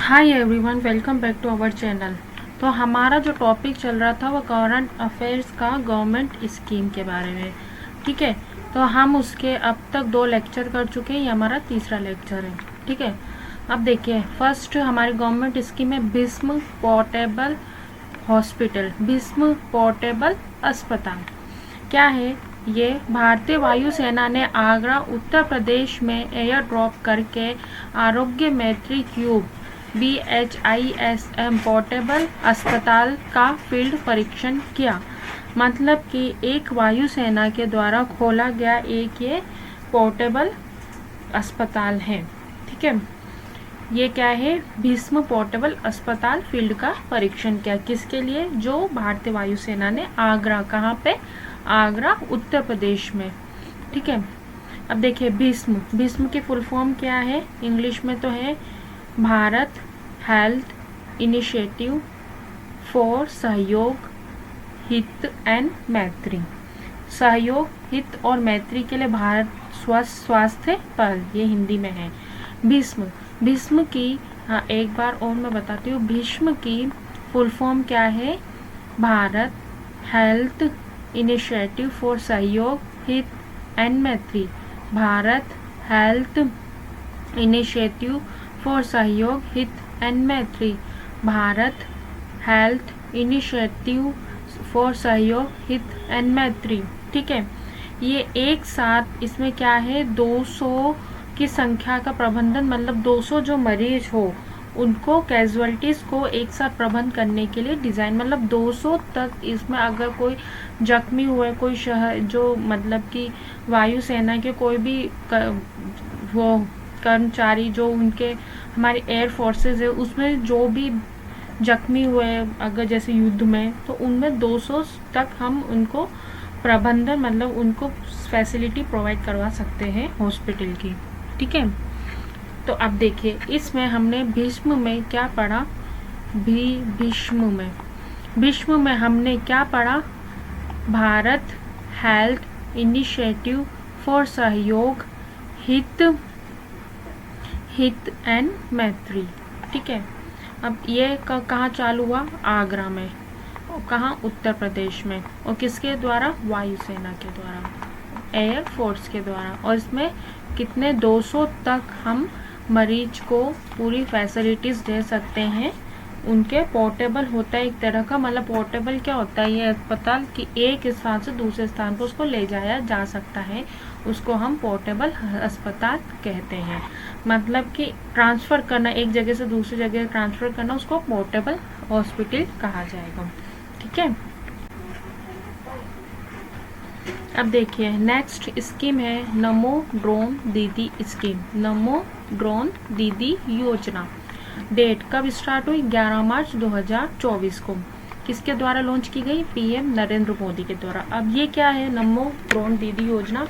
Hi everyone, welcome back to our channel. तो हमारा जो टॉपिक चल रहा था वो करंट अफेयर्स का गवर्नमेंट स्कीम के बारे में। ठीक है, तो हम उसके अब तक 2 लेक्चर कर चुके हैं, ये हमारा तीसरा लेक्चर है। ठीक है, अब देखिए, फर्स्ट हमारी गवर्नमेंट स्कीम है Bhishma portable hospital, Bhishma portable अस्पताल। क्या है ये? भारतीय वायुसेना ने आगरा उत्तर प्रदेश में एयर ड्रॉप करके आरोग्य मैत्री क्यूब BHISM पोर्टेबल अस्पताल का फील्ड परीक्षण किया। मतलब कि एक वायुसेना के द्वारा खोला गया एक ये पोर्टेबल अस्पताल है। ठीक है, ये क्या है? भीष्म पोर्टेबल अस्पताल फील्ड का परीक्षण किया। किसके लिए? जो भारतीय वायुसेना ने आगरा, कहाँ पे? आगरा उत्तर प्रदेश में। ठीक है, अब देखिए भीष्म, भीष्म की फुल फॉर्म क्या है? इंग्लिश में तो है भारत हेल्थ इनिशिएटिव फॉर सहयोग हित एंड मैत्री। सहयोग, हित और मैत्री के लिए भारत स्वास्थ्य पहल, ये हिंदी में है। भीष्म, भीष्म की, हाँ एक बार और मैं बताती हूँ, भीष्म की फुल फॉर्म क्या है? भारत हेल्थ इनिशिएटिव फॉर सहयोग हित एंड मैत्री। भारत हेल्थ इनिशिएटिव फॉर सहयोग हित एंड मैत्री। भारत हेल्थ इनिशिएटिव फॉर सहयोग हित एंड मैत्री। ठीक है, ये एक साथ इसमें क्या है? 200 की संख्या का प्रबंधन, मतलब 200 जो मरीज हो उनको, कैजुअलिटीज को एक साथ प्रबंध करने के लिए डिजाइन, मतलब 200 तक इसमें अगर कोई जख्मी हुए, कोई शहर जो मतलब कि वायुसेना के कोई भी वो कर्मचारी जो उनके हमारे एयर फोर्सेस है उसमें जो भी जख्मी हुए अगर जैसे युद्ध में, तो उनमें 200 तक हम उनको प्रबंधन, मतलब उनको फैसिलिटी प्रोवाइड करवा सकते हैं हॉस्पिटल की। ठीक है, तो अब देखिए इसमें हमने भीष्म में क्या पढ़ा? भीष्म में हमने क्या पढ़ा? भारत हेल्थ इनिशिएटिव फॉर सहयोग हित एंड मैत्री। ठीक है, अब ये कहाँ चालू हुआ? आगरा में। कहाँ? उत्तर प्रदेश में। और किसके द्वारा? वायुसेना के द्वारा, एयर फोर्स के द्वारा। और इसमें कितने? 200 तक हम मरीज को पूरी फैसिलिटीज दे सकते हैं। उनके पोर्टेबल होता है एक तरह का, मतलब पोर्टेबल क्या होता है? ये अस्पताल कि एक स्थान से दूसरे स्थान पर उसको ले जाया जा सकता है, उसको हम पोर्टेबल अस्पताल कहते हैं। मतलब कि ट्रांसफ़र करना, एक जगह से दूसरी जगह ट्रांसफ़र करना, उसको पोर्टेबल हॉस्पिटल कहा जाएगा। ठीक है, अब देखिए नेक्स्ट स्कीम है नमो ड्रोन दीदी स्कीम, नमो ड्रोन दीदी योजना। डेट कब स्टार्ट हुई? 11 मार्च 2024 को। किसके द्वारा लॉन्च की गई? PM नरेंद्र मोदी के द्वारा। अब ये क्या है नमो ड्रोन दीदी योजना?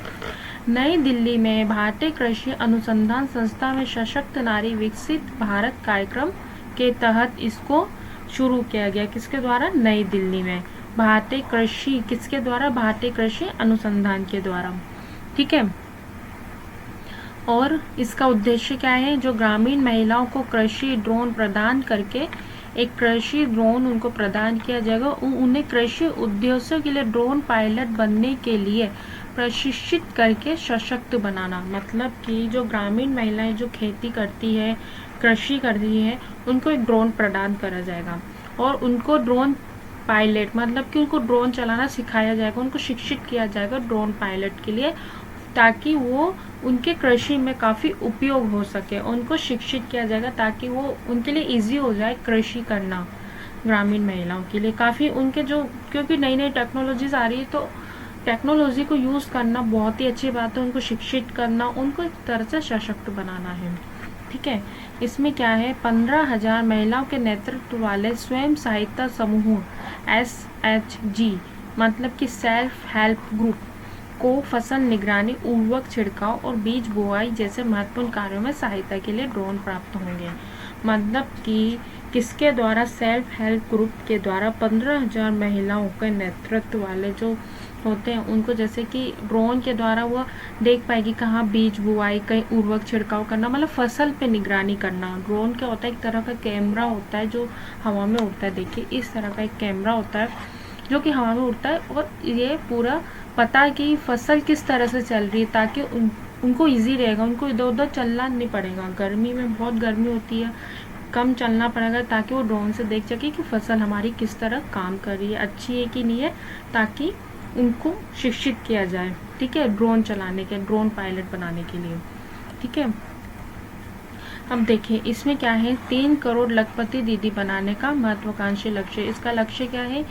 नई दिल्ली में भारतीय कृषि अनुसंधान संस्था में सशक्त नारी विकसित भारत कार्यक्रम के तहत इसको शुरू किया गया। किसके द्वारा? नई दिल्ली में भारतीय कृषि, किसके द्वारा? भारतीय कृषि अनुसंधान के द्वारा। ठीक है, और इसका उद्देश्य क्या है? जो ग्रामीण महिलाओं को कृषि ड्रोन प्रदान करके, एक कृषि ड्रोन उनको प्रदान किया जाएगा, उन्हें कृषि उद्देश्यों के लिए ड्रोन पायलट बनने के लिए प्रशिक्षित करके सशक्त बनाना। मतलब कि जो ग्रामीण महिलाएं जो खेती करती है, कृषि करती है, उनको एक ड्रोन प्रदान करा जाएगा और उनको ड्रोन पायलट, मतलब कि उनको ड्रोन चलाना सिखाया जाएगा, उनको शिक्षित किया जाएगा ड्रोन पायलट के लिए, ताकि वो उनके कृषि में काफ़ी उपयोग हो सके। उनको शिक्षित किया जाएगा ताकि वो उनके लिए इजी हो जाए कृषि करना। ग्रामीण महिलाओं के लिए काफ़ी उनके जो, क्योंकि नई नई टेक्नोलॉजीज आ रही है, तो टेक्नोलॉजी को यूज़ करना बहुत ही अच्छी बात है। उनको शिक्षित करना, उनको एक तरह से सशक्त बनाना है। ठीक है, इसमें क्या है? 15,000 महिलाओं के नेतृत्व वाले स्वयं सहायता समूह SHG, मतलब कि सेल्फ हेल्प ग्रुप को फसल निगरानी, उर्वरक छिड़काव और बीज बुआई जैसे महत्वपूर्ण कार्यों में सहायता के लिए ड्रोन प्राप्त होंगे। मतलब कि किसके द्वारा? सेल्फ हेल्प ग्रुप के द्वारा 15,000 महिलाओं के नेतृत्व वाले जो होते हैं उनको, जैसे कि ड्रोन के द्वारा वो देख पाएगी कहाँ बीज बुआई, कहीं उर्वरक छिड़काव करना, मतलब फसल पे निगरानी करना। ड्रोन क्या होता है, एक तरह का कैमरा होता है जो हवा में उड़ता है। देखिए इस तरह का एक कैमरा होता है जो कि हवा में उड़ता है, और ये पूरा पता है कि फसल किस तरह से चल रही है, ताकि उनको ईजी रहेगा, उनको इधर उधर चलना नहीं पड़ेगा। गर्मी में बहुत गर्मी होती है, कम चलना पड़ेगा, ताकि वो ड्रोन से देख सके कि फसल हमारी किस तरह काम कर रही है, अच्छी है कि नहीं है, ताकि उनको शिक्षित किया जाए। ठीक है, ड्रोन चलाने के, ड्रोन पायलट बनाने के लिए। ठीक है, अब देखिए इसमें क्या है, 3 करोड़ लखपति दीदी बनाने का महत्वाकांक्षी लक्ष्य। इसका लक्ष्य क्या है,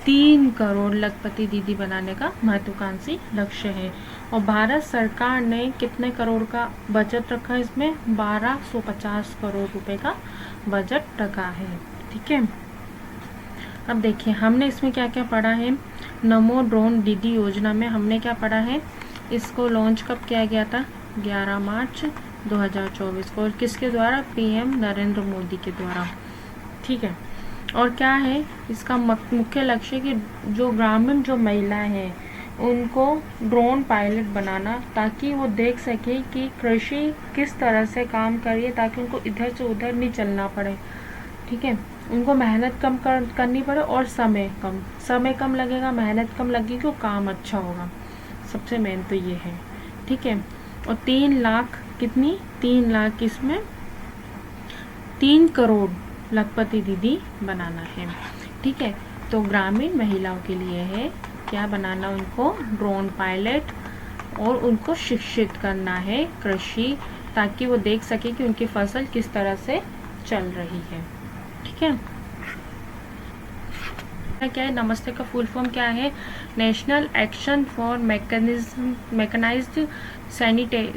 3 करोड़ लखपति दीदी बनाने का महत्वाकांक्षी लक्ष्य है। और भारत सरकार ने कितने करोड़ का बजट रखा है, इसमें 1250 करोड़ रुपए का बजट रखा है। ठीक है, अब देखिए हमने इसमें क्या क्या पढ़ा है। नमो ड्रोन दीदी योजना में हमने क्या पढ़ा है, इसको लॉन्च कब किया गया था, 11 मार्च 2024 को, और किसके द्वारा, पीएम नरेंद्र मोदी के द्वारा। ठीक है, और क्या है इसका मुख्य लक्ष्य कि जो ग्रामीण जो महिलाएं हैं उनको ड्रोन पायलट बनाना, ताकि वो देख सके कि कृषि किस तरह से काम कर रही है, ताकि उनको इधर से उधर नहीं चलना पड़े। ठीक है, उनको मेहनत कम करनी पड़े, और समय कम लगेगा, मेहनत कम लगेगी, तो काम अच्छा होगा। सबसे मेन तो ये है। ठीक है, और 3 लाख कितनी, 3 लाख इसमें 3 करोड़ लखपति दीदी बनाना है। ठीक है, तो ग्रामीण महिलाओं के लिए है क्या बनाना, उनको ड्रोन पायलट, और उनको शिक्षित करना है कृषि, ताकि वो देख सके कि उनकी फसल किस तरह से चल रही है। ठीक है, क्या है, नमस्ते का फुल फॉर्म क्या है, national action for mechanised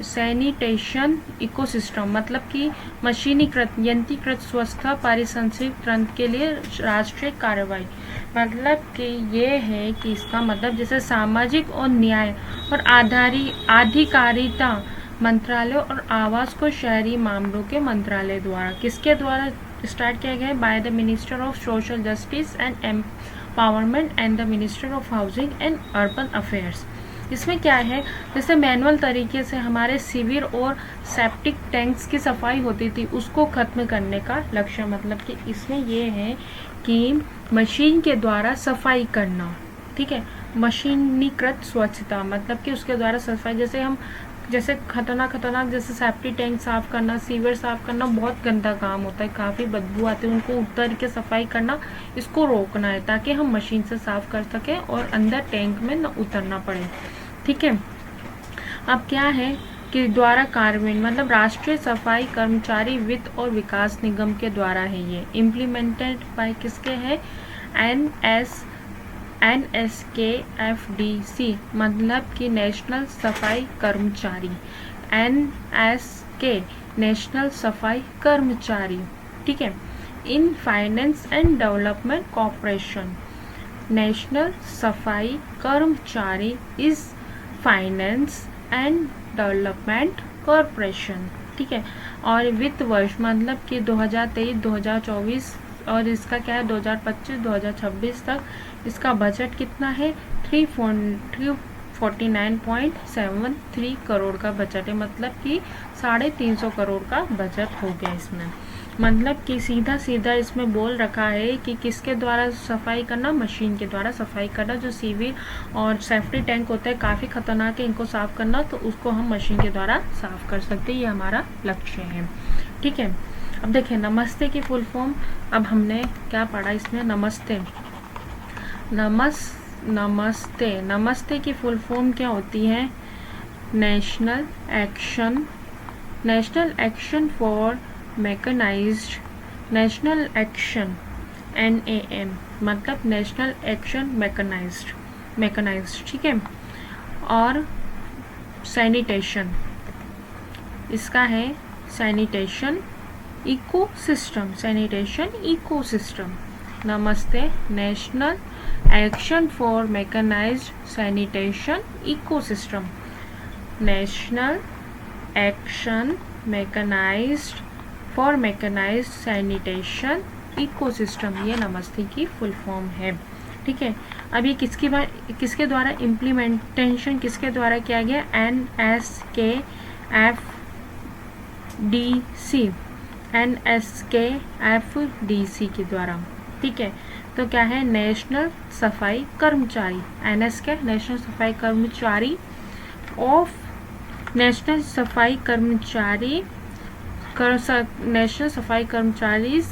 sanitation ecosystem, मतलब कि मशीनीकृत यंत्रीकृत स्वच्छता पारिस्थितिक तंत्र के लिए राष्ट्रीय कार्रवाई। मतलब कि ये है कि इसका मतलब जैसे सामाजिक और न्याय और आधिकारिता मंत्रालय और आवास को शहरी मामलों के मंत्रालय द्वारा, किसके द्वारा स्टार्ट किया गया है, by the minister of social justice and empowerment and the minister of housing and urban affairs. इसमें क्या है, जैसे मैनुअल तरीके से हमारे सीवर और सेप्टिक टैंक्स की सफाई होती थी, उसको खत्म करने का लक्ष्य। मतलब कि इसमें ये है कि मशीन के द्वारा सफाई करना। ठीक है, मशीनीकृत स्वच्छता, मतलब कि उसके द्वारा सफाई, जैसे खतरनाक जैसे सेप्टिक टैंक साफ करना, सीवर साफ करना बहुत गंदा काम होता है, काफ़ी बदबू आती है, उनको उतर के सफाई करना, इसको रोकना है, ताकि हम मशीन से साफ कर सकें और अंदर टैंक में न उतरना पड़े। ठीक है, अब क्या है कि द्वारा कार्यान्वयन, मतलब राष्ट्रीय सफाई कर्मचारी वित्त और विकास निगम के द्वारा है, ये इम्प्लीमेंटेड बाय किसके है, NSKFDC, मतलब कि नेशनल सफाई कर्मचारी, NSK नेशनल सफाई कर्मचारी। ठीक है, in finance and Development Corporation, National सफाई कर्मचारी is finance and Development corporation. ठीक है, और वित्त वर्ष मतलब कि 2023-2024, और इसका क्या है 2025-2026 तक इसका बजट कितना है, 349.73 करोड़ का बजट है। मतलब कि 350 करोड़ का बजट हो गया इसमें। मतलब कि सीधा इसमें बोल रखा है कि किसके द्वारा सफाई करना, मशीन के द्वारा सफाई करना। जो सीवी और सेफ्टी टैंक होता है काफ़ी खतरनाक है, इनको साफ़ करना, तो उसको हम मशीन के द्वारा साफ़ कर सकते हैं, ये हमारा लक्ष्य है। ठीक है, अब देखिए नमस्ते की फुल फॉर्म, अब हमने क्या पढ़ा इसमें, नमस्ते की फुल फॉर्म क्या होती है, national action for mechanised, national action NAM, मतलब नेशनल एक्शन मैकेनाइज्ड। ठीक है, और सैनिटेशन, इसका है sanitation ecosystem. Namaste national action for mechanised sanitation ecosystem, national action for mechanised sanitation ecosystem, ये नमस्ते की फुल फॉर्म है। ठीक है। अब ये किसके द्वारा इम्प्लीमेंटेशन किसके द्वारा किया गया? NSKFDC के द्वारा, ठीक है। तो क्या है? नेशनल सफाई कर्मचारी, NSK नेशनल सफाई कर्मचारी of National Safai Karamcharis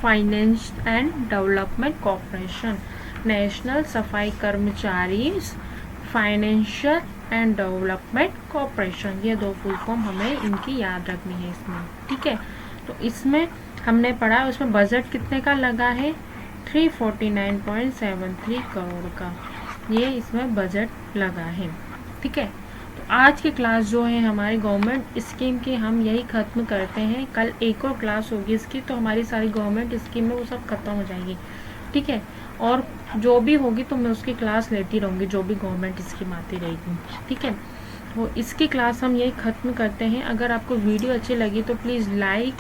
Finance and Development Corporation, National Safai Karamcharis Financial and Development Corporation, ये दो फुल फॉर्म हमें इनकी याद रखनी है इसमें, ठीक है। तो इसमें हमने पढ़ा, उसमें बजट कितने का लगा है? 349.73 करोड़ का, ये इसमें बजट लगा है, ठीक है। तो आज की क्लास जो है हमारी गवर्नमेंट स्कीम की, हम यही ख़त्म करते हैं। कल एक और क्लास होगी इसकी, तो हमारी सारी गवर्नमेंट स्कीम है वो सब खत्म हो जाएगी, ठीक है। और जो भी होगी तो मैं उसकी क्लास लेती रहूँगी, जो भी गवर्नमेंट स्कीम आती रहेगी, ठीक है। तो इसकी क्लास हम यही ख़त्म करते हैं। अगर आपको वीडियो अच्छी लगी तो please like,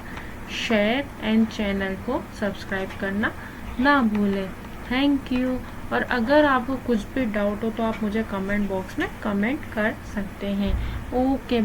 share and channel को सब्सक्राइब करना ना भूलें। Thank you. और अगर आपको कुछ भी डाउट हो तो आप मुझे कमेंट बॉक्स में कमेंट कर सकते हैं। ओके।